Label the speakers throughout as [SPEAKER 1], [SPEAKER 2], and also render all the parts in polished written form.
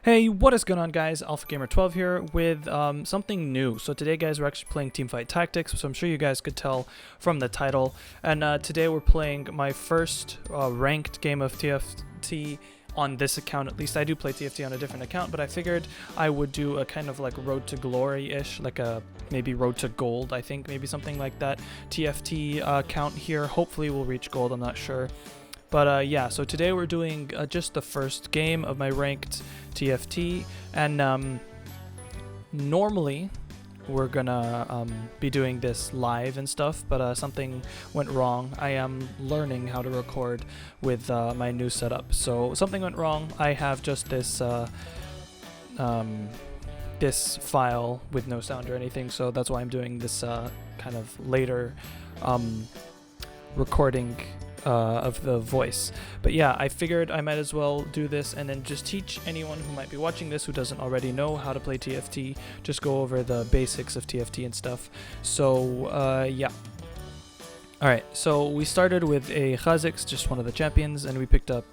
[SPEAKER 1] Hey, what is going on, guys? AlphaGamer12 here with something new. So today, guys, we're actually playing Teamfight Tactics, so I'm sure you guys could tell from the title. And today we're playing my first ranked game of TFT on this account. At least I do play TFT on a different account, but I figured I would do a kind of like Road to Glory-ish, like a maybe Road to Gold, I think, maybe something like that. TFT account here. Hopefully we'll reach gold, I'm not sure. But yeah, so today we're doing just the first game of my ranked TFT, and normally we're gonna be doing this live and stuff, but something went wrong. I am learning how to record with my new setup, so something went wrong. I have just this this file with no sound or anything, so that's why I'm doing this kind of later recording of the voice. But yeah, I figured I might as well do this and then just teach anyone who might be watching this who doesn't already know how to play TFT, just go over the basics of TFT and stuff. So yeah. Alright, so we started with a Kha'Zix, just one of the champions, and we picked up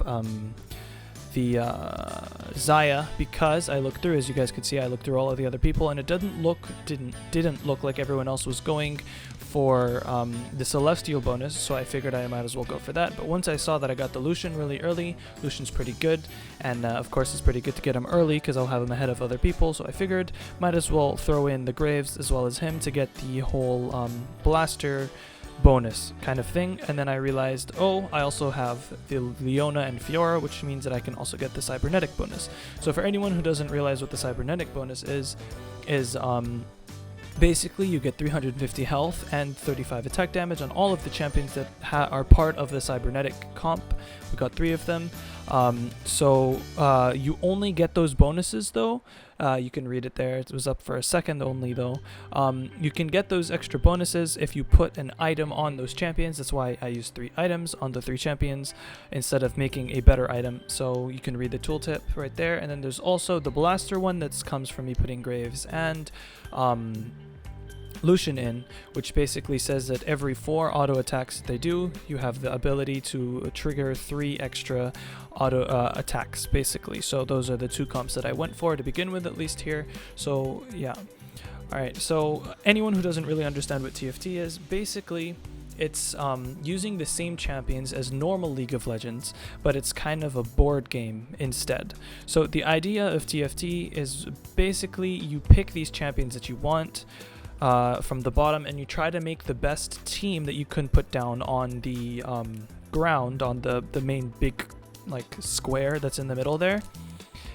[SPEAKER 1] the Xayah because I looked through, as you guys could see, I looked through all of the other people, and it didn't look like everyone else was going for the Celestial bonus, so I figured I might as well go for that. But once I saw that I got the Lucian really early, Lucian's pretty good, and of course it's pretty good to get him early because I'll have him ahead of other people, so I figured might as well throw in the Graves as well as him to get the whole Blaster bonus kind of thing. And then I realized, oh, I also have the Leona and Fiora, which means that I can also get the Cybernetic bonus. So for anyone who doesn't realize what the Cybernetic bonus is basically you get 350 health and 35 attack damage on all of the champions that are part of the Cybernetic comp. We got 3 of them. So you only get those bonuses though. You can read it there. It was up for a second only though. You can get those extra bonuses if you put an item on those champions. That's why I used 3 items on the 3 champions instead of making a better item. So you can read the tooltip right there. And then there's also the Blaster one that comes from me putting Graves and Lucian in, which basically says that every 4 auto attacks that they do, you have the ability to trigger 3 extra auto attacks basically. So those are the 2 comps that I went for to begin with, at least here. So yeah. Alright, so anyone who doesn't really understand what TFT is, basically it's using the same champions as normal League of Legends, but it's kind of a board game instead. So the idea of TFT is basically you pick these champions that you want from the bottom, and you try to make the best team that you can put down on the ground, on the main big like square that's in the middle there,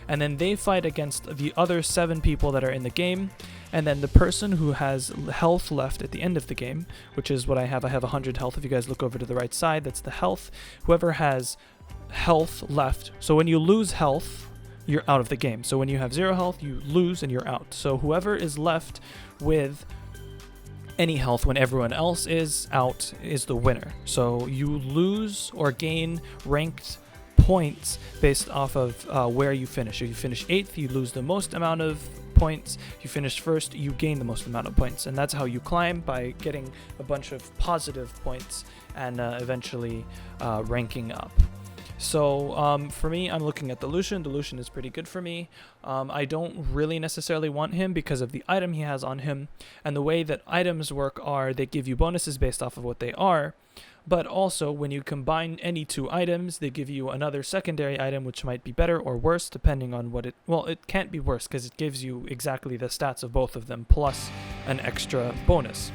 [SPEAKER 1] and then they fight against the other 7 people that are in the game, and then the person who has health left at the end of the game, which is what I have 100 health. If you guys look over to the right side, that's the health. Whoever has health left, so when you lose health, you're out of the game. So when you have 0 health, you lose and you're out. So whoever is left with any health when everyone else is out is the winner. So you lose or gain ranked points based off of where you finish. If you finish 8th, you lose the most amount of points. If you finish 1st, you gain the most amount of points, and that's how you climb, by getting a bunch of positive points and eventually ranking up. So for me, I'm looking at the Lucian. The Lucian is pretty good for me. I don't really necessarily want him because of the item he has on him, and the way that items work are they give you bonuses based off of what they are, but also when you combine any 2 items, they give you another secondary item which might be better or worse depending on what it can't be worse because it gives you exactly the stats of both of them plus an extra bonus.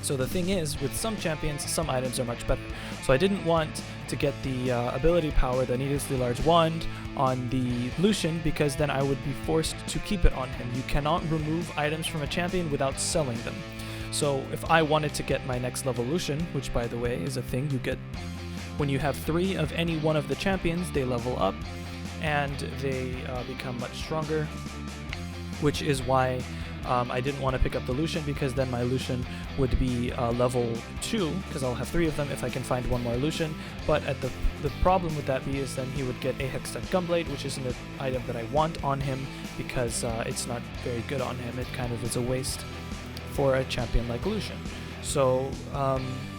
[SPEAKER 1] So the thing is, with some champions, some items are much better. So I didn't want to get the ability power, the needlessly large wand, on the Lucian, because then I would be forced to keep it on him. You cannot remove items from a champion without selling them. So if I wanted to get my next level Lucian, which by the way is a thing you get when you have 3 of any one of the champions, they level up and they become much stronger, which is why I didn't want to pick up the Lucian, because then my Lucian would be level 2, because I'll have 3 of them if I can find one more Lucian. But the problem with that is then he would get a Hextech Gunblade, which isn't an item that I want on him because it's not very good on him. It kind of is a waste for a champion like Lucian. So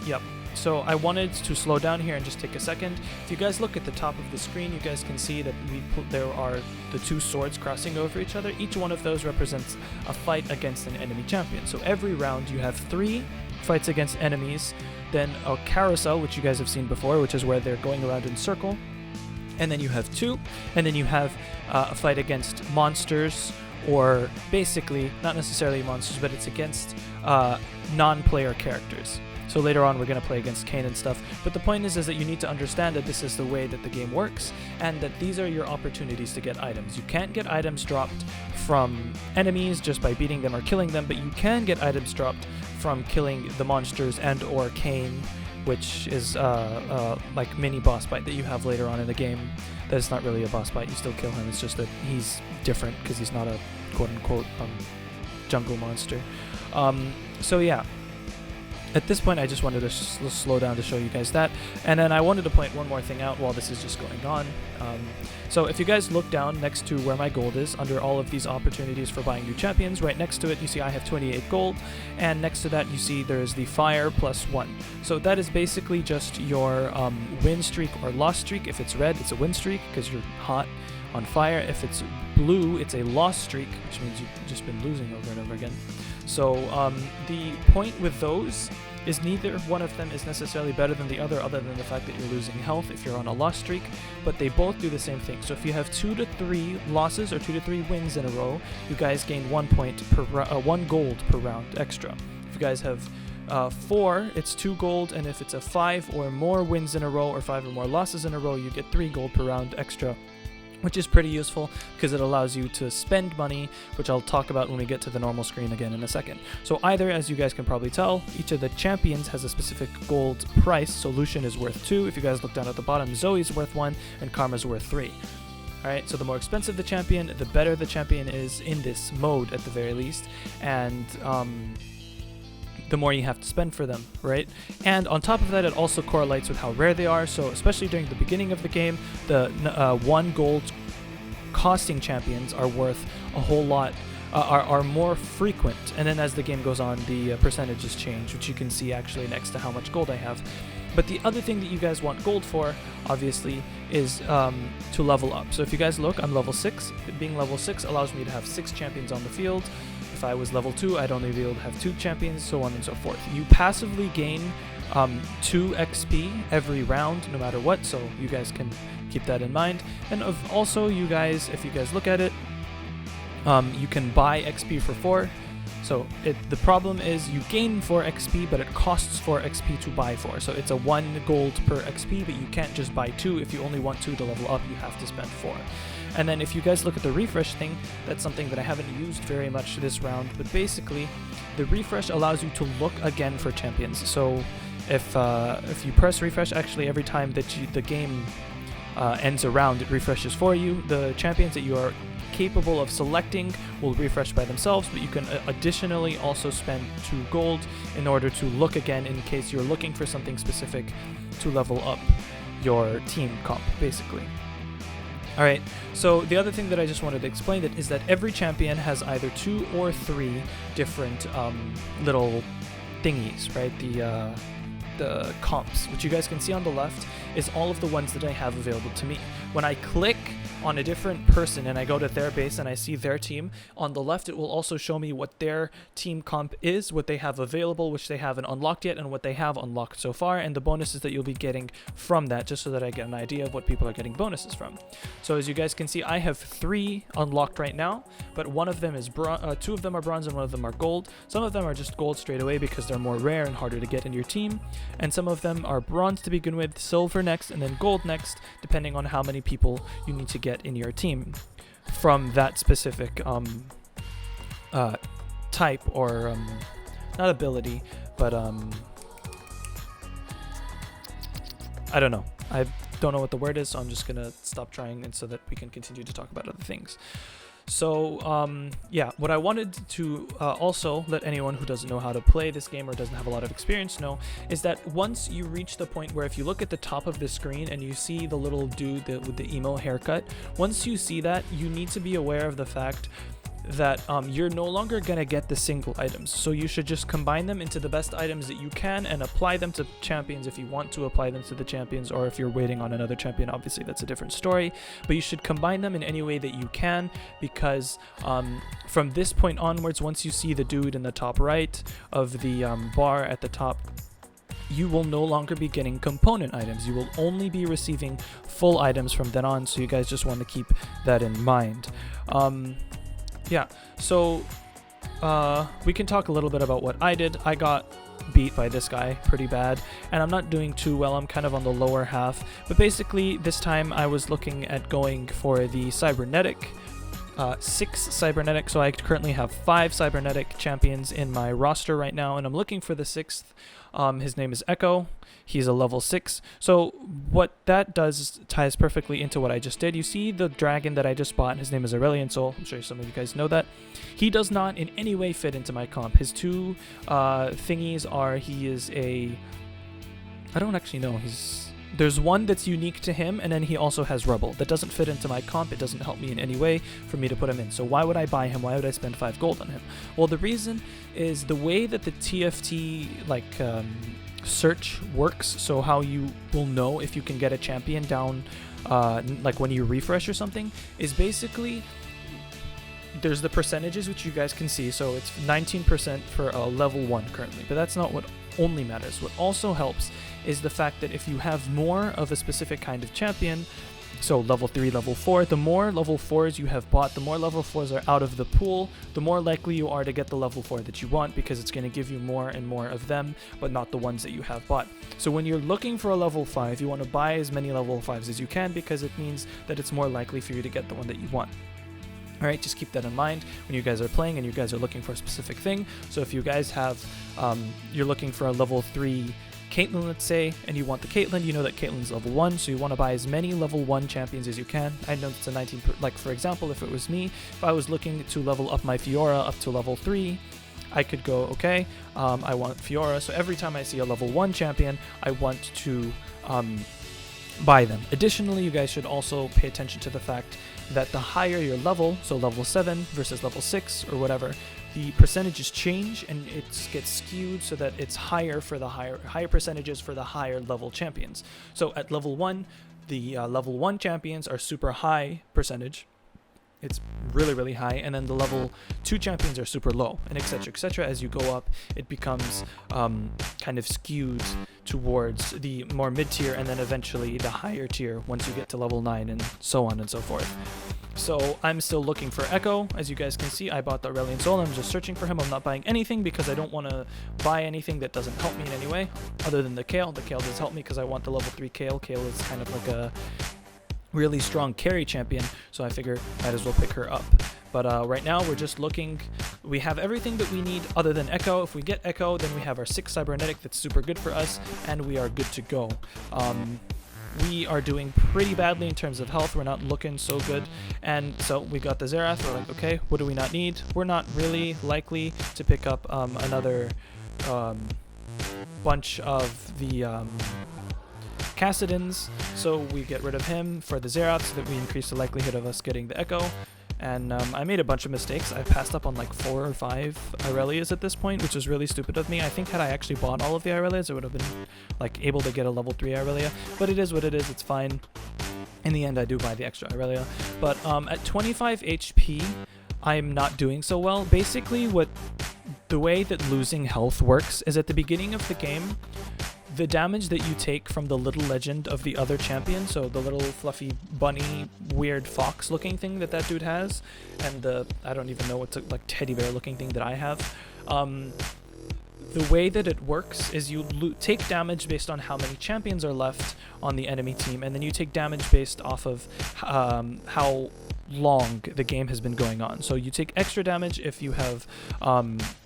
[SPEAKER 1] yep. So I wanted to slow down here and just take a second. If you guys look at the top of the screen, you guys can see that there are the two swords crossing over each other. Each one of those represents a fight against an enemy champion. So every round you have 3 fights against enemies, then a carousel, which you guys have seen before, which is where they're going around in circle, and then you have 2, and then you have a fight against monsters, or basically not necessarily monsters, but it's against non-player characters. So later on we're going to play against Kayn and stuff, but the point is that you need to understand that this is the way that the game works, and that these are your opportunities to get items. You can't get items dropped from enemies just by beating them or killing them, but you can get items dropped from killing the monsters and or Kayn, which is like mini boss fight that you have later on in the game. That's not really a boss fight, you still kill him, it's just that he's different because he's not a quote-unquote jungle monster. So yeah, at this point I just wanted to slow down to show you guys that, and then I wanted to point one more thing out while this is just going on. So if you guys look down next to where my gold is, under all of these opportunities for buying new champions, right next to it you see I have 28 gold, and next to that you see there's the fire +1. So that is basically just your win streak or loss streak. If it's red, it's a win streak because you're hot on fire. If it's blue, it's a loss streak, which means you've just been losing over and over again. So the point with those is neither one of them is necessarily better than the other than the fact that you're losing health if you're on a loss streak, but they both do the same thing. So if you have 2 to 3 losses or 2 to 3 wins in a row, you guys gain 1 point per 1 gold per round extra. If you guys have 4, it's 2 gold, and if it's a 5 or more wins in a row or 5 or more losses in a row, you get 3 gold per round extra, which is pretty useful because it allows you to spend money, which I'll talk about when we get to the normal screen again in a second. So either, as you guys can probably tell, each of the champions has a specific gold price. So Lucian is worth 2. If you guys look down at the bottom, Zoe's worth 1 and Karma's worth 3. Alright, so the more expensive the champion, the better the champion is in this mode at the very least, and the more you have to spend for them, right? And on top of that, it also correlates with how rare they are. So especially during the beginning of the game, the 1 gold costing champions are worth a whole lot, are more frequent. And then as the game goes on, the percentages change, which you can see actually next to how much gold I have. But the other thing that you guys want gold for, obviously, is to level up. So if you guys look, I'm level 6. Being level 6 allows me to have 6 champions on the field. If I was level 2, I'd only be able to have 2 champions, so on and so forth. You passively gain 2 XP every round, no matter what, so you guys can keep that in mind. And also, you guys, if you guys look at it, you can buy XP for 4. So the problem is you gain 4 XP, but it costs 4 XP to buy 4. So it's a 1 gold per XP, but you can't just buy 2. If you only want 2 to level up, you have to spend 4. And then if you guys look at the refresh thing, that's something that I haven't used very much this round, but basically the refresh allows you to look again for champions. So if you press refresh, actually every time that the game ends a round, it refreshes for you. The champions that you are capable of selecting will refresh by themselves, but you can additionally also spend 2 gold in order to look again in case you're looking for something specific to level up your team comp, basically. Alright, so the other thing that I just wanted to explain is that every champion has either 2 or 3 different little thingies, right? The comps, which you guys can see on the left, is all of the ones that I have available to me. When I click on a different person and I go to their base and I see their team, on the left it will also show me what their team comp is, what they have available, which they haven't unlocked yet, and what they have unlocked so far, and the bonuses that you'll be getting from that, just so that I get an idea of what people are getting bonuses from. So as you guys can see, I have 3 unlocked right now, but one of them is 2 of them are bronze and 1 of them are gold. Some of them are just gold straight away because they're more rare and harder to get in your team, and some of them are bronze to begin with, silver next, and then gold next, depending on how many people you need to get in your team from that specific type, or not ability, but I don't know. I don't know what the word is, so I'm just gonna stop trying, and so that we can continue to talk about other things. So yeah, what I wanted to also let anyone who doesn't know how to play this game or doesn't have a lot of experience know is that once you reach the point where, if you look at the top of the screen and you see the little dude with the emo haircut, once you see that, you need to be aware of the fact that you're no longer going to get the single items. So you should just combine them into the best items that you can and apply them to champions if you want to apply them to the champions, or if you're waiting on another champion, obviously that's a different story. But you should combine them in any way that you can, because from this point onwards, once you see the dude in the top right of the bar at the top, you will no longer be getting component items. You will only be receiving full items from then on, so you guys just want to keep that in mind. Yeah, so we can talk a little bit about what I did. I got beat by this guy pretty bad, and I'm not doing too well. I'm kind of on the lower half, but basically this time I was looking at going for the cybernetic, 6 cybernetic. So I currently have 5 cybernetic champions in my roster right now, and I'm looking for the 6th. His name is Ekko. He's a level 6. So what that does ties perfectly into what I just did. You see the dragon that I just bought. His name is Irelia Soul. I'm sure some of you guys know that. He does not in any way fit into my comp. His 2 thingies are, he is a... I don't actually know. There's one that's unique to him, and then he also has Rebel. That doesn't fit into my comp. It doesn't help me in any way for me to put him in. So why would I buy him? Why would I spend 5 gold on him? Well, the reason is the way that the TFT search works. So how you will know if you can get a champion down, like when you refresh or something, is basically there's the percentages which you guys can see. So it's 19% for level 1 currently, but that's not what only matters. What also helps is the fact that if you have more of a specific kind of champion, so level 3, level 4, the more level 4s you have bought, the more level 4s are out of the pool, the more likely you are to get the level 4 that you want, because it's going to give you more and more of them, but not the ones that you have bought. So when you're looking for a level 5, you want to buy as many level 5s as you can, because it means that it's more likely for you to get the one that you want. Alright, just keep that in mind when you guys are playing and you guys are looking for a specific thing. So if you guys have, you're looking for a level 3 Caitlyn, let's say, and you want the Caitlyn, you know that Caitlyn's level 1, so you want to buy as many level 1 champions as you can. I know it's a 19, like for example, if it was me, if I was looking to level up my Fiora up to level 3, I could go, okay, I want Fiora, so every time I see a level 1 champion, I want to buy them. Additionally, you guys should also pay attention to the fact that the higher your level, so level 7 versus level 6 or whatever, the percentages change and it gets skewed so that it's higher for the higher percentages for the higher level champions. So at level 1, the level 1 champions are super high percentage. It's really, really high, and then the level 2 champions are super low, and etc, etc. As you go up, it becomes kind of skewed towards the more mid-tier, and then eventually the higher tier once you get to level 9, and so on and so forth. So I'm still looking for Ekko. As you guys can see, I bought the Irelia Soul. I'm just searching for him. I'm not buying anything because I don't want to buy anything that doesn't help me in any way, other than the Kayle. The Kayle does help me because I want the level 3 Kayle. Kayle is kind of like a really strong carry champion, so I figure might as well pick her up. But right now we're just looking, we have everything that we need other than Ekko. If we get Ekko, then we have our 6 cybernetic that's super good for us, and we are good to go. We are doing pretty badly in terms of health. We're not looking so good, and so we got the Xayah. We're like, okay, what do we not need? We're not really likely to pick up another bunch of the Cassidans, so we get rid of him for the Xayah so that we increase the likelihood of us getting the Ekko. And I made a bunch of mistakes. I passed up on like 4 or 5 Irelias at this point, which was really stupid of me. I think had I actually bought all of the Irelias, I would have been like able to get a level 3 Irelia, but it is what it is. It's fine. In the end, I do buy the extra Irelia, but at 25 HP, I'm not doing so well. Basically, the way that losing health works is at the beginning of the game, the damage that you take from the little legend of the other champion, so the little fluffy bunny weird fox looking thing that dude has, and the, I don't even know what's like teddy bear looking thing that I have, the way that it works is you take damage based on how many champions are left on the enemy team, and then you take damage based off of how long the game has been going on. So you take extra damage if you have,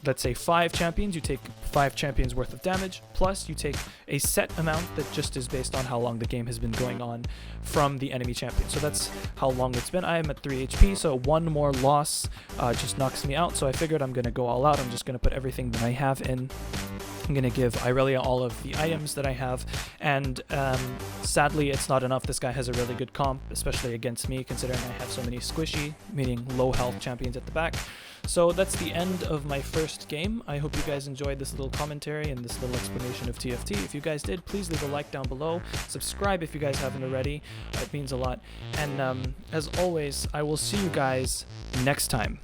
[SPEAKER 1] let's say 5 champions, you take 5 champions worth of damage, plus you take a set amount that just is based on how long the game has been going on from the enemy champion. So that's how long it's been. I am at 3 HP, so 1 more loss just knocks me out. So I figured I'm going to go all out. I'm just going to put everything that I have in. I'm going to give Irelia all of the items that I have, and sadly it's not enough. This guy has a really good comp, especially against me, considering I have so many squishy, meaning low health champions at the back. So that's the end of my first game. I hope you guys enjoyed this little commentary and this little explanation of TFT. If you guys did, please leave a like down below. Subscribe if you guys haven't already. It means a lot. And as always, I will see you guys next time.